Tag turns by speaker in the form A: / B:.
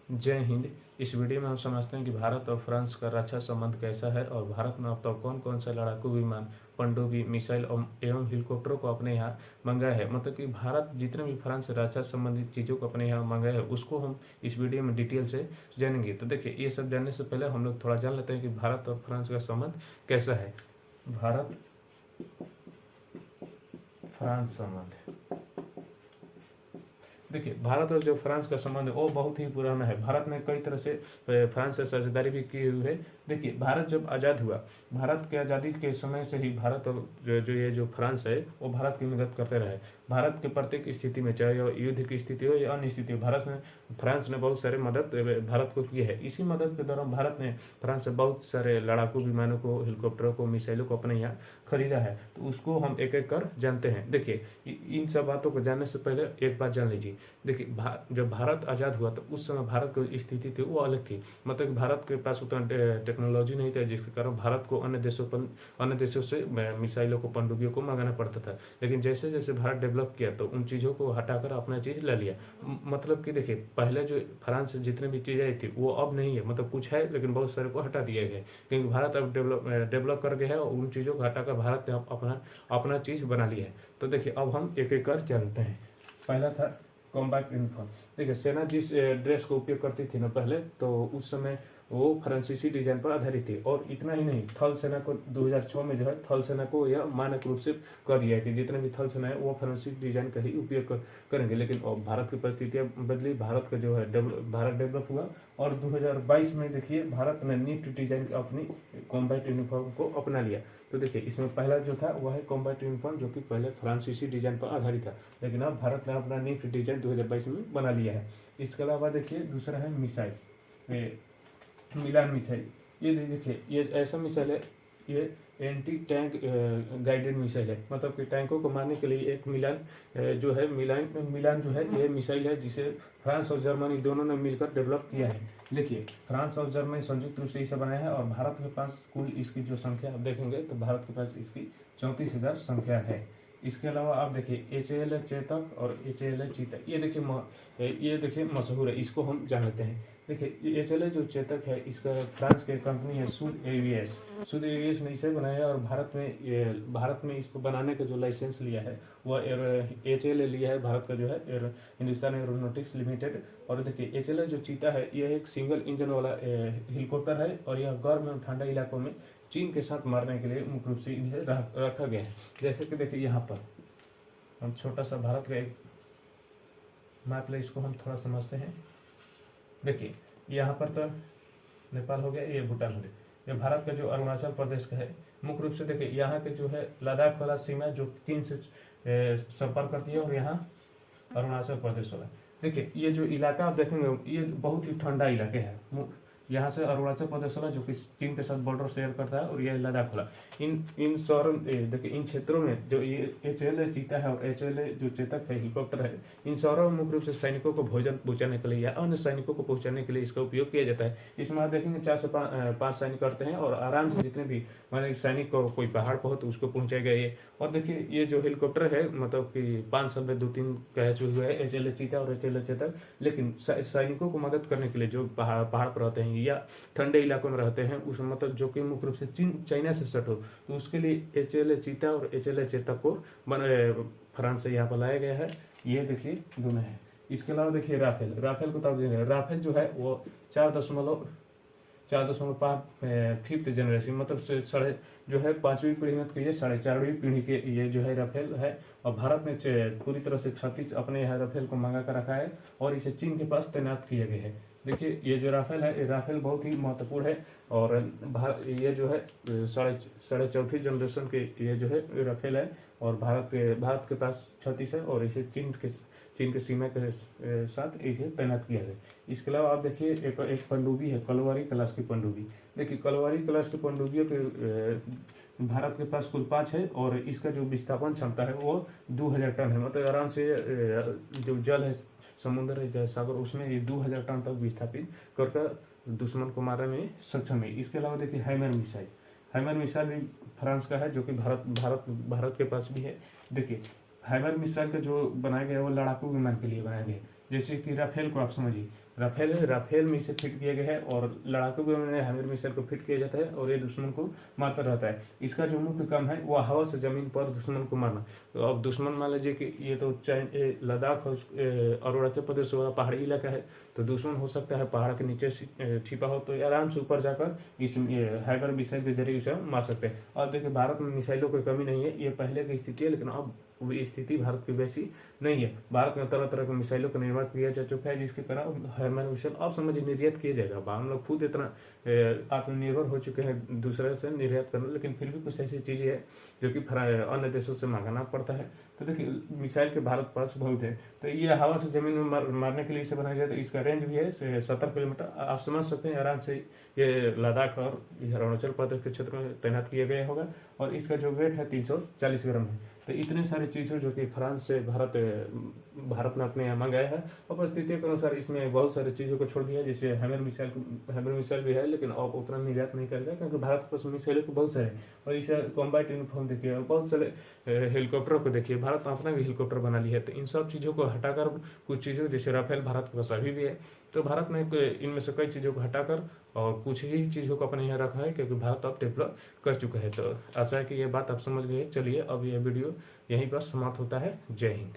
A: जय हिंद। इस वीडियो में हम समझते हैं कि भारत और फ्रांस का रक्षा संबंध कैसा है और भारत ने अब तक कौन कौन सा लड़ाकू विमान, पनडुब्बी, मिसाइल एवं हेलीकॉप्टरों को अपने यहाँ मंगाया है। मतलब कि भारत जितने भी फ्रांस से रक्षा संबंधित चीज़ों को अपने यहाँ मंगाया है उसको हम इस वीडियो में डिटेल से जानेंगे। तो देखिए, ये सब जानने से पहले हम लोग थोड़ा जान लेते हैं कि भारत और फ्रांस का संबंध कैसा है। भारत फ्रांस संबंध। देखिए, भारत और जो फ्रांस का संबंध है वो बहुत ही पुराना है। भारत ने कई तरह से फ्रांस से साझेदारी भी की हुई है। देखिए, भारत जब आज़ाद हुआ, भारत के आज़ादी के समय से ही भारत और जो फ्रांस है वो भारत की मदद करते रहे। भारत के प्रत्येक स्थिति में, चाहे वो युद्ध की स्थिति हो या अन्य स्थिति हो, फ्रांस ने बहुत सारे मदद भारत को की है। इसी मदद के दौरान भारत ने फ्रांस से बहुत सारे लड़ाकू विमानों को, हेलीकॉप्टरों को, मिसाइलों को अपने यहाँ खरीदा है। तो उसको हम एक एक कर जानते हैं। देखिए, इन सब बातों को जानने से पहले एक बात जान लीजिए। देखिए, जब भारत आज़ाद हुआ तो उस समय भारत की स्थिति थी वो अलग थी। मतलब भारत के पास उतना टेक्नोलॉजी नहीं था, जिसके कारण भारत को अन्य देशों से मिसाइलों को, पनडुब्बियों को मंगाना पड़ता था। लेकिन जैसे जैसे भारत डेवलप किया तो उन चीज़ों को हटाकर अपना चीज़ ले लिया। मतलब कि देखिए, पहले जो फ्रांस से जितनी भी चीज़ें आई थी वो अब नहीं है। मतलब कुछ है लेकिन बहुत सारे को हटा दिया गया है, क्योंकि भारत अब डेवलप कर गया है और उन चीज़ों को हटाकर भारत ने अपना चीज़ बना लिया है। तो देखिए, अब हम एक एक कर जानते हैं। पहला था कॉम्बैट यूनिफॉर्म। देखिए, सेना जिस ड्रेस का उपयोग करती थी ना पहले, तो उस समय वो फ्रांसीसी डिजाइन पर आधारित थी। और इतना ही नहीं, थल सेना को 2006 में जो है थल सेना को यह मानक रूप से कर दिया है कि जितने भी थल सेना है वो फ्रांसीसी डिजाइन का ही उपयोग करेंगे। लेकिन भारत की परिस्थितियाँ बदली, भारत का जो है भारत डेवलप हुआ और 2022 में देखिए भारत ने नीट डिजाइन की अपनी कॉम्बैट यूनिफॉर्म को अपना लिया। तो देखिए, इसमें पहला जो था वह है कॉम्बैट यूनिफॉर्म, जो कि पहले फ्रांसीसी डिजाइन पर आधारित था, लेकिन अब भारत ने अपना नीट डिजाइन 2022 में बना लिया है। इसके अलावा देखिए, दूसरा है मिसाइल, मिलान मिसाइल। ये देखिए, ये ऐसा मिसाइल है, ये एंटी टैंक गाइडेड मिसाइल है। मतलब कि टैंकों को मारने के लिए एक मिलान जो है ये मिसाइल है, जिसे फ्रांस और जर्मनी दोनों ने मिलकर डेवलप किया है। देखिए, फ्रांस और जर्मनी संयुक्त रूप से इसे बनाया है और भारत के पास कुल इसकी जो संख्या आप देखेंगे तो भारत के पास इसकी 34,000 संख्या है। इसके अलावा आप देखिए HAL चेतक और HAL चीतक, ये देखिए मशहूर है, इसको हम जानते हैं। देखिए, HAL जो चेतक है, इसका फ्रांस की कंपनी है सुद एवियस ने इसे बनाया और भारत में इसको बनाने का जो लाइसेंस लिया है वह HAL लिया है, भारत का जो है हिंदुस्तान एरोनॉटिक्स लिमिटेड। और देखिए, HAL जो चीता है यह एक सिंगल इंजन वाला हेलीकॉप्टर है और यह गर्म एवं ठंडा इलाकों में चीन के साथ मारने के लिए मुख्य रूप से इन्हें रखा गया है। जैसे कि देखिए, यहाँ पर हम छोटा सा भारत का एक मैप ले, इसको हम थोड़ा समझते हैं। देखिए, यहाँ पर तो नेपाल हो गया, ये भूटान हो गया। ये भारत का जो अरुणाचल प्रदेश का है मुख्य रूप से। देखिए, यहाँ के जो है लद्दाख वाला सीमा जो चीन से संपर्क करती है और यहाँ अरुणाचल प्रदेश वाला। देखिए, ये जो इलाका आप देखेंगे ये बहुत ही ठंडा इलाके है। यहाँ से अरुणाचल प्रदेश वाला जो कि चीन के साथ बॉर्डर शेयर करता है और यह लद्दाख वाला, इन शहरों देखिए इन क्षेत्रों में जो ये HAL चीता है और HAL जो चेतक है हेलीकॉप्टर है, इन शहरों में मुख्य रूप से सैनिकों को भोजन पहुँचाने के लिए या अन्य सैनिकों को पहुँचाने के लिए इसका उपयोग किया जाता है। इसमें आप देखेंगे 4 से 5 सैनिक करते हैं और आराम से जितने भी मान सैनिक को कोई पहाड़ पर हो तो उसको पहुँचाएगा ये। और देखिए, ये जो हेलीकॉप्टर है मतलब कि 5 सब में 2-3 कह चुके हुए है HAL चीता और HAL चेतक। लेकिन सैनिकों को मदद करने के लिए जो पहाड़ पर रहते हैं या ठंडे इलाकों में रहते हैं, उस मतलब जो कि मुख्य रूप से चाइना से सट हो, तो उसके लिए HAL चीता और HAL चेतक को फ्रांस से यहाँ पर लाया गया है। ये देखिए दोनों है। इसके अलावा देखिए राफेल को तब देंगे। राफेल जो है वो 4.5 फिफ्थ जनरेशन, मतलब साढ़े जो है 5वीं पीढ़ी में कहिए 4.5वीं पीढ़ी के ये जो है राफेल है। और भारत ने पूरी तरह से 36 अपने यहाँ राफेल को मंगा कर रखा है और इसे चीन के पास तैनात किया गया है। देखिए, ये जो राफेल है, ये राफेल बहुत ही महत्वपूर्ण है और ये जो है साढ़े चौथी जनरेशन के ये जो है राफेल है और भारत के पास 36 है और इसे चीन के सीमा के साथ इसे तैनात किया है। इसके अलावा आप देखिए एक पनडुब्बी है, कलवारी क्लास की पनडुब्बी। देखिए, कलवारी क्लास की पनडुब्बियों के भारत के पास कुल 5 है और इसका जो विस्थापन क्षमता है वो 2000 टन है। मतलब आराम से जो जल है, समुद्र है, सागर, उसमें ये 2000 टन तक विस्थापित कर दुश्मन को मारने में सक्षम है। इसके अलावा देखिए हैमर मिसाइल भी फ्रांस का है, जो कि भारत के पास भी है। देखिए, हाइमर मिसाइल का जो बनाया गया है वो लड़ाकू विमान के लिए बनाया गया है। जैसे कि राफेल को आप समझिए, राफेल है, राफेल में इसे फिट किया गया है और लड़ाकू विमान में हाइमर मिसाइल को फिट किया जाता है और ये दुश्मन को मारता रहता है। इसका जो मुख्य काम है वो हवा से जमीन पर दुश्मन को मारना। तो अब दुश्मन मान लीजिए कि ये तो चाहे लद्दाख और अरुणाचल प्रदेश वाला पहाड़ी इलाका है, तो दुश्मन हो सकता है पहाड़ के नीचे छिपा हो, तो आराम से ऊपर जाकर इस हाइमर मिसाइल के जरिए उसे मार सकते हैं। और देखिए भारत में मिसाइलों की कमी नहीं है, ये पहले की स्थिति है, लेकिन अब स्थिति भारत की वैसी नहीं है। भारत में तरह तरह के मिसाइलों का निर्माण किया जा चुका है, जिसकी तरह हाइमर मिसाइल अब समझिए निर्यात किया जाएगा। हम लोग खुद इतना आत्मनिर्भर हो चुके हैं दूसरे से निर्यात करने, लेकिन फिर भी कुछ ऐसी चीज़ें हैं जो कि अन्य देशों से मंगाना पड़ता है। तो देखिए मिसाइल के भारत पास बहुत है। तो ये हवा से जमीन में मारने के लिए इसे बनाया गया। तो इसका रेंज भी है 70 किलोमीटर। आप समझ सकते हैं आराम से ये लद्दाख और अरुणाचल प्रदेश के क्षेत्र में तैनात किया गया होगा। और इसका जो वेट है 340 ग्राम है। तो इतनी सारी चीज़ें जो कि फ्रांस से भारत ने अपने यहाँ मंगाया है। और परिस्थितियों के अनुसार इसमें बहुत सारी चीज़ों को छोड़ दिया, जैसे हाइमर मिसाइल भी है, लेकिन अब उतना निर्यात नहीं करेगा क्योंकि भारत के पास मिसाइलें तो बहुत सारे। और इसे कॉम्बैट यूनिफॉर्म देखिए और बहुत सारे हेलीकॉप्टर को देखिए, भारत ने अपना भी हेलीकॉप्टर बना लिया है। तो इन सब चीज़ों को हटाकर कुछ चीज़ों जैसे राफेल भारत के पास अभी भी है, तो भारत ने इनमें से कई चीज़ों को हटाकर और कुछ ही चीज़ों को अपने यहाँ रखा है, क्योंकि भारत अब डेवलप कर चुका है। तो आशा है कि ये बात आप समझ गए। चलिए अब ये वीडियो यहीं पर समाप्त होता है। जय हिंद।